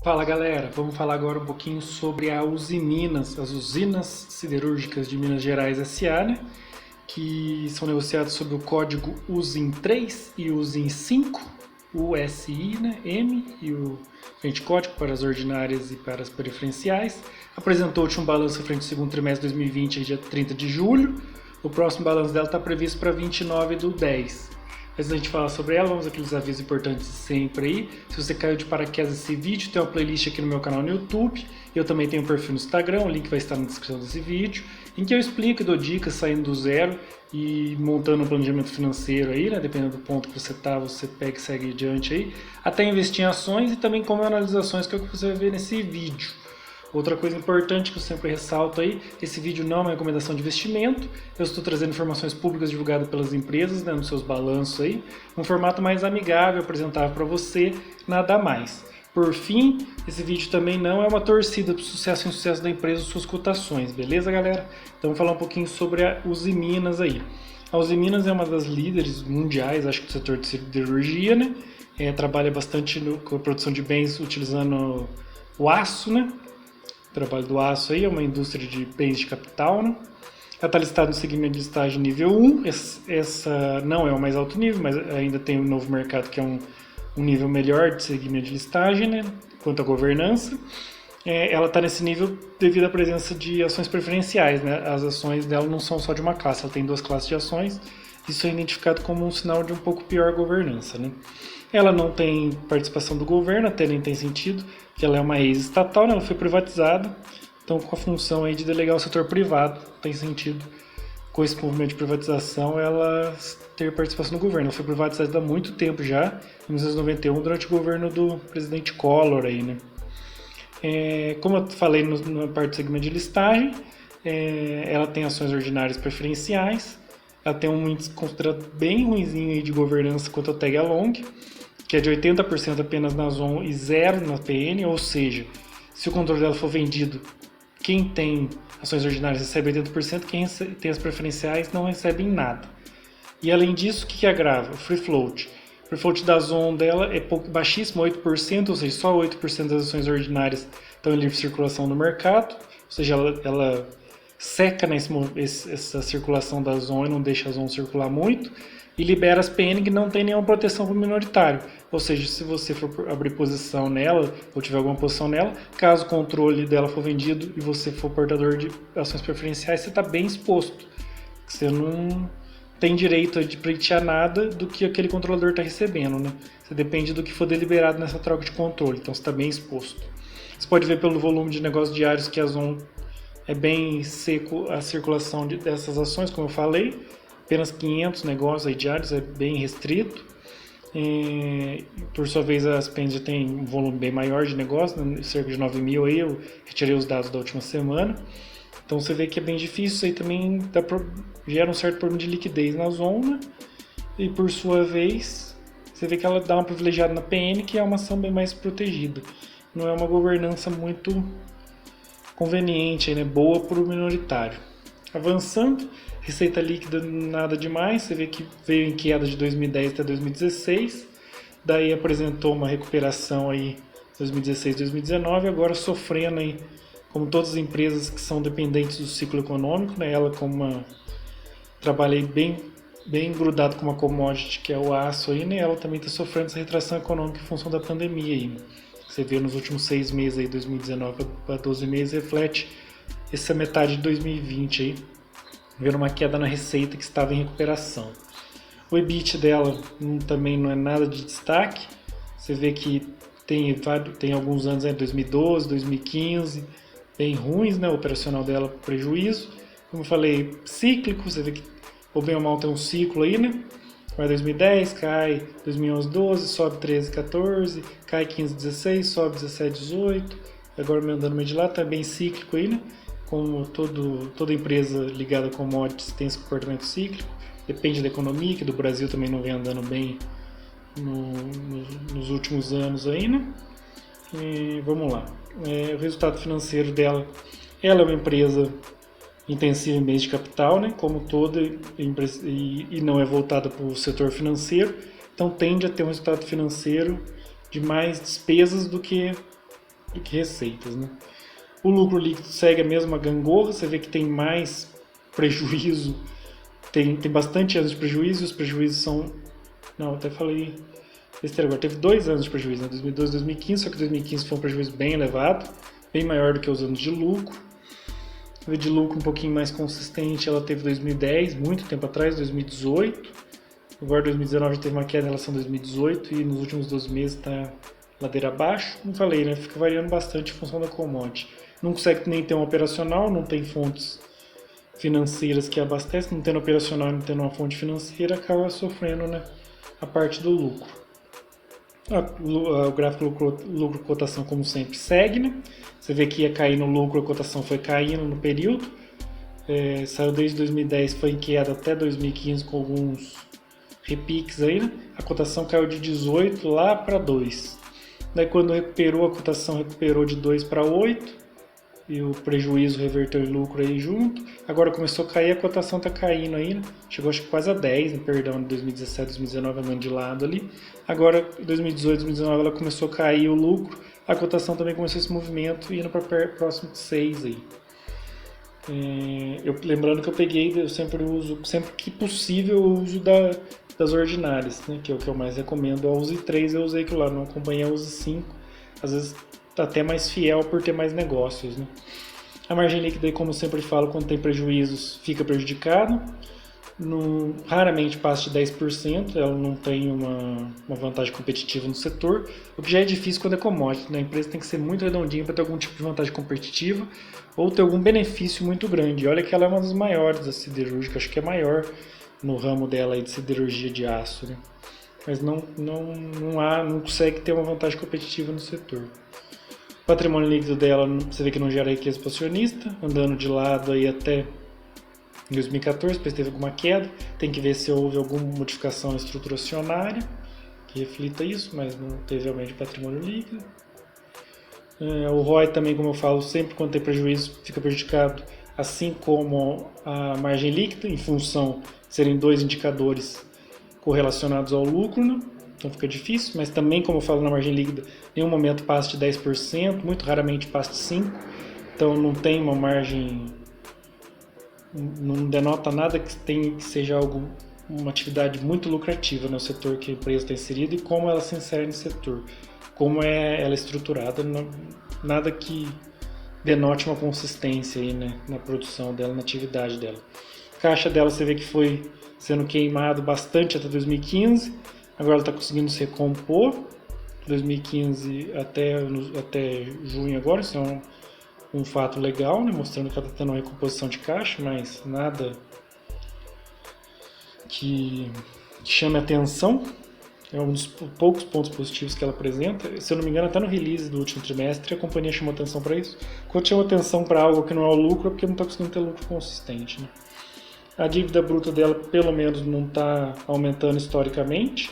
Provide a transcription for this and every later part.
Fala galera, vamos falar agora um pouquinho sobre a Usiminas, as usinas siderúrgicas de Minas Gerais S.A., né? Que são negociadas sob o código USIM 3 e USIM 5, USI, né? M e o frente código para as ordinárias e para as preferenciais. Apresentou-te um balanço frente ao segundo trimestre de 2020, dia 30 de julho. O próximo balanço dela está previsto para 29/10. Antes da gente falar sobre ela, vamos aqueles avisos importantes sempre aí. Se você caiu de paraquedas nesse vídeo, tem uma playlist aqui no meu canal no YouTube. Eu também tenho um perfil no Instagram, o link vai estar na descrição desse vídeo, em que eu explico e dou dicas saindo do zero e montando um planejamento financeiro aí, né? Dependendo do ponto que você tá, você pega e segue adiante aí. Até investir em ações e também como analisar ações, que é o que você vai ver nesse vídeo. Outra coisa importante que eu sempre ressalto aí, esse vídeo não é uma recomendação de investimento, eu estou trazendo informações públicas divulgadas pelas empresas, né, nos seus balanços aí, um formato mais amigável, apresentável para você, nada mais. Por fim, esse vídeo também não é uma torcida para o sucesso e insucesso da empresa ou suas cotações, beleza galera? Então vamos falar um pouquinho sobre a Usiminas aí. A Usiminas é uma das líderes mundiais, acho que do setor de siderurgia, né? Trabalha bastante com a produção de bens utilizando o aço, né? O trabalho do aço aí é uma indústria de bens de capital, né? Ela está listada no segmento de listagem nível 1, essa não é o mais alto nível, mas ainda tem um novo mercado que é um nível melhor de segmento de listagem, né? Quanto à governança. Ela está nesse nível devido à presença de ações preferenciais, né? As ações dela não são só de uma classe, ela tem duas classes de ações. Isso é identificado como um sinal de um pouco pior governança, né? Ela não tem participação do governo, até nem tem sentido, que ela é uma ex-estatal, né? Ela foi privatizada, então com a função aí de delegar ao setor privado, tem sentido com esse movimento de privatização ela ter participação no governo. Ela foi privatizada há muito tempo já, em 1991, durante o governo do presidente Collor aí, né? Como eu falei na parte do segmento de listagem, ela tem ações ordinárias preferenciais, ela tem um índice considerado bem ruinzinho de governança quanto ao tag along, que é de 80% apenas na ZON e 0% na PN, ou seja, se o controle dela for vendido, quem tem ações ordinárias recebe 80%, quem tem as preferenciais não recebe em nada. E além disso, o que agrava? O free float. O free float da ZON dela é baixíssimo, 8%, ou seja, só 8% das ações ordinárias estão em livre circulação no mercado, ou seja, ela seca essa circulação da ZON e não deixa a ZON circular muito, e libera as PN que não tem nenhuma proteção para o minoritário. Ou seja, se você for abrir posição nela, ou tiver alguma posição nela, caso o controle dela for vendido e você for portador de ações preferenciais, você está bem exposto. Você não tem direito de pleitear nada do que aquele controlador está recebendo, né? Você depende do que for deliberado nessa troca de controle, então você está bem exposto. Você pode ver pelo volume de negócios diários que a ZON é bem seco a circulação dessas ações, como eu falei, apenas 500 negócios aí diários, é bem restrito. Por sua vez, as PENs já têm um volume bem maior de negócios, né? Cerca de 9 mil aí, eu retirei os dados da última semana. Então você vê que é bem difícil, isso aí também gera um certo problema de liquidez na zona, e por sua vez, você vê que ela dá uma privilegiada na PN, que é uma ação bem mais protegida. Não é uma governança muito conveniente, né? Boa para o minoritário. Avançando, receita líquida nada demais, você vê que veio em queda de 2010 até 2016, daí apresentou uma recuperação aí 2016, 2019, agora sofrendo aí, como todas as empresas que são dependentes do ciclo econômico, né? Ela trabalhei bem grudado com uma commodity que é o aço aí, né? Ela também está sofrendo essa retração econômica em função da pandemia aí. Você vê nos últimos 6 meses aí, 2019 para 12 meses, reflete essa metade de 2020 aí, vendo uma queda na receita que estava em recuperação. O EBIT dela também não é nada de destaque, você vê que tem alguns anos, 2012, 2015, bem ruins, né? O operacional dela prejuízo, como eu falei, cíclico, você vê que o bem ou mal tem um ciclo aí, né? Vai 2010, cai 2011, 12, sobe 13, 14, cai 15, 16, sobe 17, 18, agora andando meio de lá, tá bem cíclico aí, né? Como toda empresa ligada a commodities tem esse comportamento cíclico, depende da economia, que do Brasil também não vem andando bem nos últimos anos aí, né? E vamos lá. O resultado financeiro dela, ela é uma empresa intensiva em bens de capital, né? Como toda, e não é voltada para o setor financeiro, então tende a ter um resultado financeiro de mais despesas do que do que receitas, né? O lucro líquido segue a mesma gangorra, você vê que tem mais prejuízo, tem bastante anos de prejuízo, e os prejuízos são... Não, até falei besteira agora, teve 2 anos de prejuízo, né? 2012 e 2015, só que 2015 foi um prejuízo bem elevado, bem maior do que os anos de lucro. A de lucro um pouquinho mais consistente, ela teve 2010, muito tempo atrás, 2018. Agora 2019 já teve uma queda em relação a 2018 e nos últimos 12 meses está ladeira abaixo. Como falei, né? Fica variando bastante em função da commodity. Não consegue nem ter um operacional, não tem fontes financeiras que abastecem, não tendo operacional e não tendo uma fonte financeira, acaba sofrendo, né, a parte do lucro. O gráfico lucro-cotação, como sempre, segue, né? Você vê que ia cair no lucro, a cotação foi caindo no período. Saiu desde 2010, foi em queda até 2015 com alguns repiques aí, né? A cotação caiu de 18 lá para 2. Daí quando recuperou, a cotação recuperou de 2 para 8 e o prejuízo reverteu em lucro aí junto. Agora começou a cair, a cotação está caindo aí, né? Chegou acho que quase a 10, né? Perdão, de 2017, 2019 andando de lado ali. Agora, 2018, 2019 ela começou a cair o lucro, a cotação também começou esse movimento indo para próximo de 6 aí. Lembrando que eu sempre uso, sempre que possível, eu uso das ordinárias, né? Que é o que eu mais recomendo. A USE 3 eu usei aquilo lá, não acompanhei a USE 5, às vezes tá até mais fiel por ter mais negócios, né? A margem líquida, como eu sempre falo, quando tem prejuízos, fica prejudicado. Raramente passa de 10%, ela não tem uma vantagem competitiva no setor, o que já é difícil quando é commodity, né? A empresa tem que ser muito redondinha para ter algum tipo de vantagem competitiva ou ter algum benefício muito grande. Olha que ela é uma das maiores da siderúrgica, acho que é maior no ramo dela aí de siderurgia de aço, né? Mas não consegue ter uma vantagem competitiva no setor. O patrimônio líquido dela, você vê que não gera riqueza para o acionista, andando de lado aí até 2014, depois teve alguma queda, tem que ver se houve alguma modificação na estrutura acionária que reflita isso, mas não teve aumento de patrimônio líquido. O ROI também, como eu falo, sempre quando tem prejuízo fica prejudicado, assim como a margem líquida, em função de serem 2 indicadores correlacionados ao lucro, né? Então fica difícil, mas também, como eu falo na margem líquida, em nenhum momento passa de 10%, muito raramente passa de 5%, então não tem uma margem, não denota nada que seja uma atividade muito lucrativa no setor que a empresa está inserida e como ela se insere no setor, como ela é estruturada, nada que denote uma consistência aí, né, na produção dela, na atividade dela. A caixa dela você vê que foi sendo queimado bastante até 2015, agora ela está conseguindo se recompor, 2015 até junho agora, isso é um fato legal, né, mostrando que ela está tendo uma recomposição de caixa, mas nada que chame atenção. É um dos poucos pontos positivos que ela apresenta. Se eu não me engano, até no release do último trimestre, a companhia chamou atenção para isso. Quando chama atenção para algo que não é o lucro, é porque não está conseguindo ter lucro consistente, né? A dívida bruta dela, pelo menos, não está aumentando historicamente,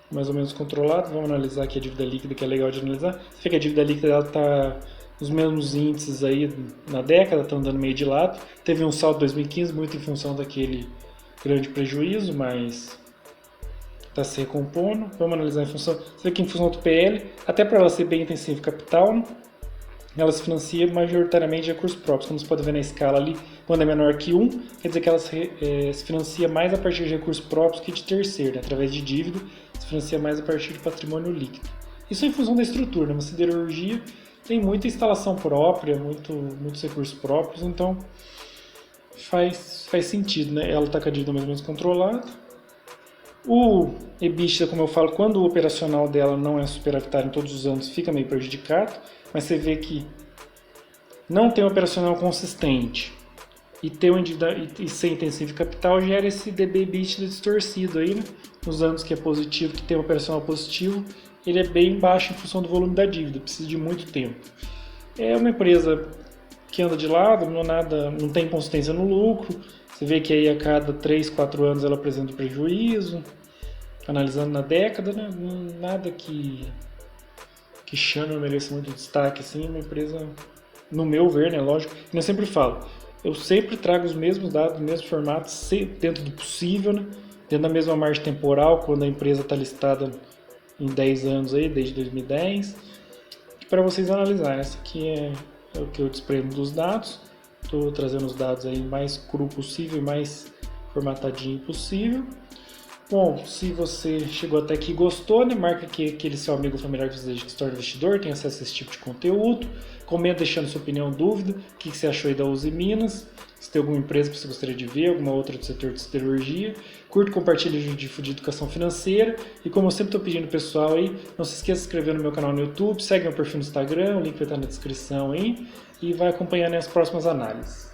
mais ou menos controlado. Vamos analisar aqui a dívida líquida, que é legal de analisar. Você vê que a dívida líquida está nos mesmos índices aí na década, está andando meio de lado. Teve um saldo em 2015, muito em função daquele grande prejuízo, mas está se recompondo. Vamos analisar em função. Você vê que em função do PL, até para ela ser bem intensiva em capital, né, ela se financia majoritariamente de recursos próprios. Como você pode ver na escala ali, quando é menor que 1, quer dizer que ela se financia mais a partir de recursos próprios que de terceiro, né, através de dívida, se financia mais a partir de patrimônio líquido. Isso é em função da estrutura, né? Uma siderurgia tem muita instalação própria, muitos recursos próprios, então faz sentido, né? Ela está com a dívida mais ou menos controlada. O EBITDA, como eu falo, quando o operacional dela não é superavitário em todos os anos, fica meio prejudicado, mas você vê que não tem um operacional consistente e ser intensivo em capital gera esse DB/EBITDA distorcido aí, né? Nos anos que é positivo, que tem um operacional positivo, ele é bem baixo em função do volume da dívida, precisa de muito tempo. É uma empresa que anda de lado, não tem consistência no lucro. Você vê que aí a cada 3, 4 anos ela apresenta prejuízo, analisando na década, né? Nada que chame ou mereça muito destaque, assim, uma empresa, no meu ver, né, lógico, e eu sempre falo, eu sempre trago os mesmos dados, no mesmo formato, dentro do possível, né? Dentro da mesma margem temporal, quando a empresa está listada em 10 anos aí, desde 2010, para vocês analisarem. Essa aqui é o que eu desprendo dos dados. Estou trazendo os dados aí mais cru possível, mais formatadinho possível. Bom, se você chegou até aqui e gostou, né, marca aqui aquele seu amigo familiar que deseja que se torne investidor, tem acesso a esse tipo de conteúdo. Comenta deixando sua opinião, dúvida, o que você achou aí da Uzi Minas, se tem alguma empresa que você gostaria de ver, alguma outra do setor de siderurgia. Curta, compartilha e difunde educação financeira. E como eu sempre estou pedindo pessoal aí, não se esqueça de se inscrever no meu canal no YouTube, segue meu perfil no Instagram, o link vai estar na descrição aí, e vai acompanhando as próximas análises.